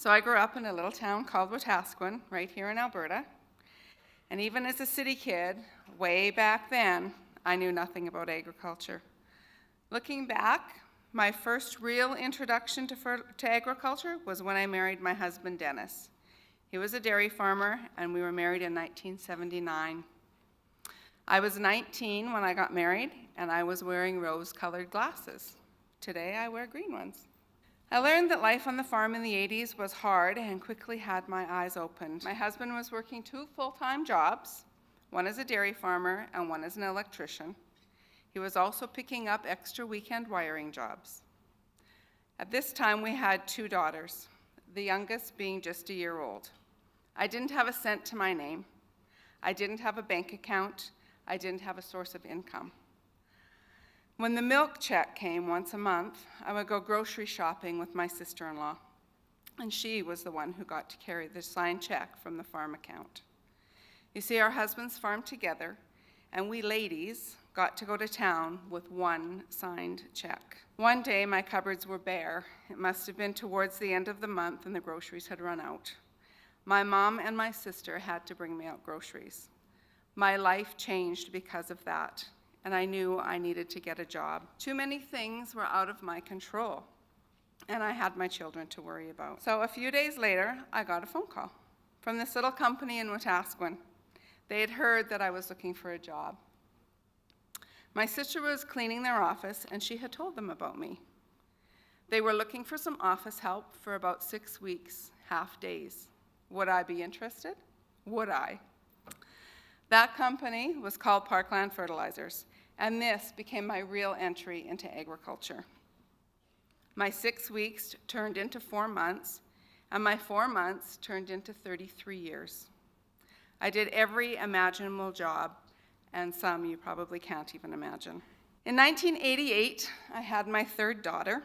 So I grew up in a little town called Wetaskiwin, right here in Alberta. And even as a city kid, way back then, I knew nothing about agriculture. Looking back, my first real introduction to agriculture was when I married my husband, Dennis. He was a dairy farmer, and we were married in 1979. I was 19 when I got married, and I was wearing rose-colored glasses. Today, I wear green ones. I learned that life on the farm in the 80s was hard and quickly had my eyes opened. My husband was working 2 full-time jobs, one as a dairy farmer and one as an electrician. He was also picking up extra weekend wiring jobs. At this time, we had 2 daughters, the youngest being just a year old. I didn't have a cent to my name. I didn't have a bank account. I didn't have a source of income. When the milk check came once a month, I would go grocery shopping with my sister-in-law, and she was the one who got to carry the signed check from the farm account. You see, our husbands farmed together, and we ladies got to go to town with one signed check. One day, my cupboards were bare. It must have been towards the end of the month, and the groceries had run out. My mom and my sister had to bring me out groceries. My life changed because of that, and I knew I needed to get a job. Too many things were out of my control, and I had my children to worry about. So a few days later, I got a phone call from this little company in Wetaskiwin. They had heard that I was looking for a job. My sister was cleaning their office, and she had told them about me. They were looking for some office help for about 6 weeks, half days. Would I be interested? Would I? That company was called Parkland Fertilizers, and this became my real entry into agriculture. My 6 weeks turned into 4 months, and my 4 months turned into 33 years. I did every imaginable job, and some you probably can't even imagine. In 1988, I had my 3rd daughter,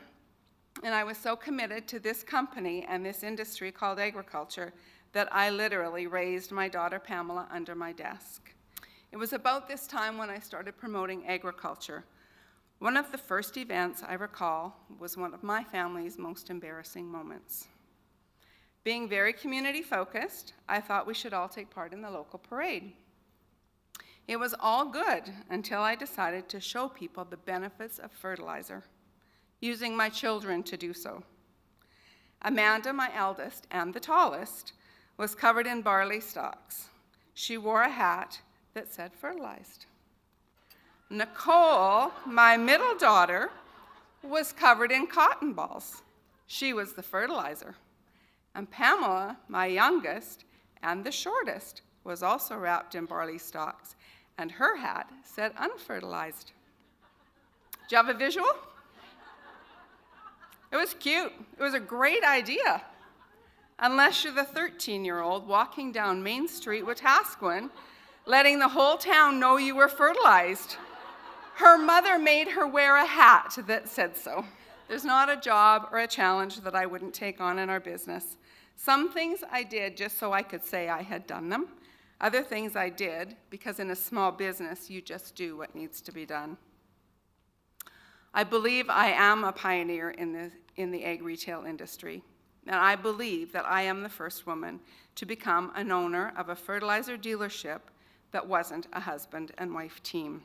and I was so committed to this company and this industry called agriculture that I literally raised my daughter Pamela under my desk. It was about this time when I started promoting agriculture. One of the first events I recall was one of my family's most embarrassing moments. Being very community focused, I thought we should all take part in the local parade. It was all good until I decided to show people the benefits of fertilizer, using my children to do so. Amanda, my eldest and the tallest, was covered in barley stalks. She wore a hat that said fertilized. Nicole, my middle daughter, was covered in cotton balls. She was the fertilizer. And Pamela, my youngest and the shortest, was also wrapped in barley stalks, and her hat said unfertilized. Do you have a visual? It was cute. It was a great idea. Unless you're the 13-year-old walking down Main Street, Wetaskiwin, letting the whole town know you were fertilized. Her mother made her wear a hat that said so. There's not a job or a challenge that I wouldn't take on in our business. Some things I did just so I could say I had done them. Other things I did because in a small business, you just do what needs to be done. I believe I am a pioneer in the ag retail industry. And I believe that I am the first woman to become an owner of a fertilizer dealership that wasn't a husband and wife team.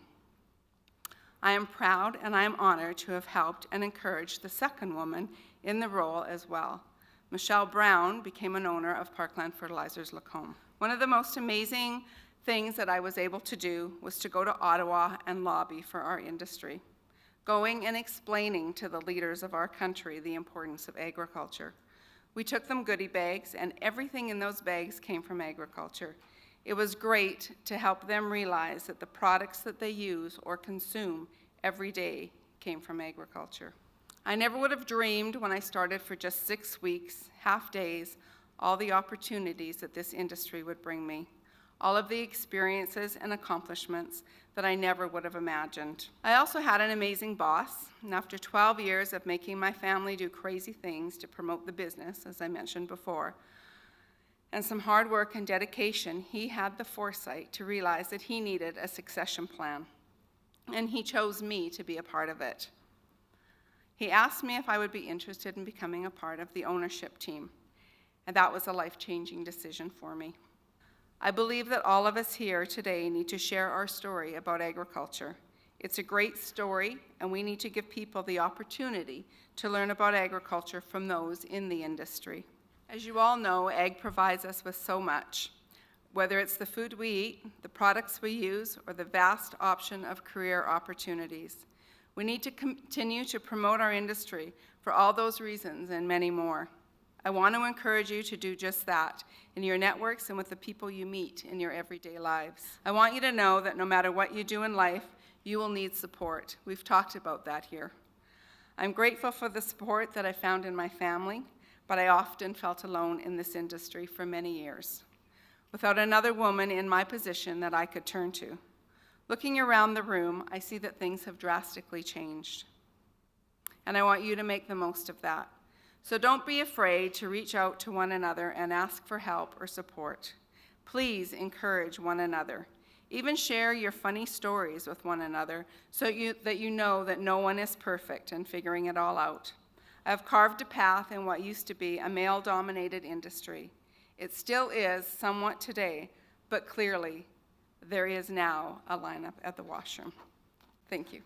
I am proud and I am honored to have helped and encouraged the second woman in the role as well. Michelle Brown became an owner of Parkland Fertilizers Lacombe. One of the most amazing things that I was able to do was to go to Ottawa and lobby for our industry, going and explaining to the leaders of our country the importance of agriculture. We took them goodie bags, and everything in those bags came from agriculture. It was great to help them realize that the products that they use or consume every day came from agriculture. I never would have dreamed when I started for just 6 weeks, half days, all the opportunities that this industry would bring me, all of the experiences and accomplishments that I never would have imagined. I also had an amazing boss, and after 12 years of making my family do crazy things to promote the business, as I mentioned before, and some hard work and dedication, he had the foresight to realize that he needed a succession plan, and he chose me to be a part of it. He asked me if I would be interested in becoming a part of the ownership team, and that was a life-changing decision for me. I believe that all of us here today need to share our story about agriculture. It's a great story, and we need to give people the opportunity to learn about agriculture from those in the industry. As you all know, ag provides us with so much, whether it's the food we eat, the products we use, or the vast option of career opportunities. We need to continue to promote our industry for all those reasons and many more. I want to encourage you to do just that in your networks and with the people you meet in your everyday lives. I want you to know that no matter what you do in life, you will need support. We've talked about that here. I'm grateful for the support that I found in my family, but I often felt alone in this industry for many years, without another woman in my position that I could turn to. Looking around the room, I see that things have drastically changed, and I want you to make the most of that. So don't be afraid to reach out to one another and ask for help or support. Please encourage one another. Even share your funny stories with one another so that you know that no one is perfect and figuring it all out. I have carved a path in what used to be a male-dominated industry. It still is somewhat today, but clearly there is now a lineup at the Washroom. Thank you.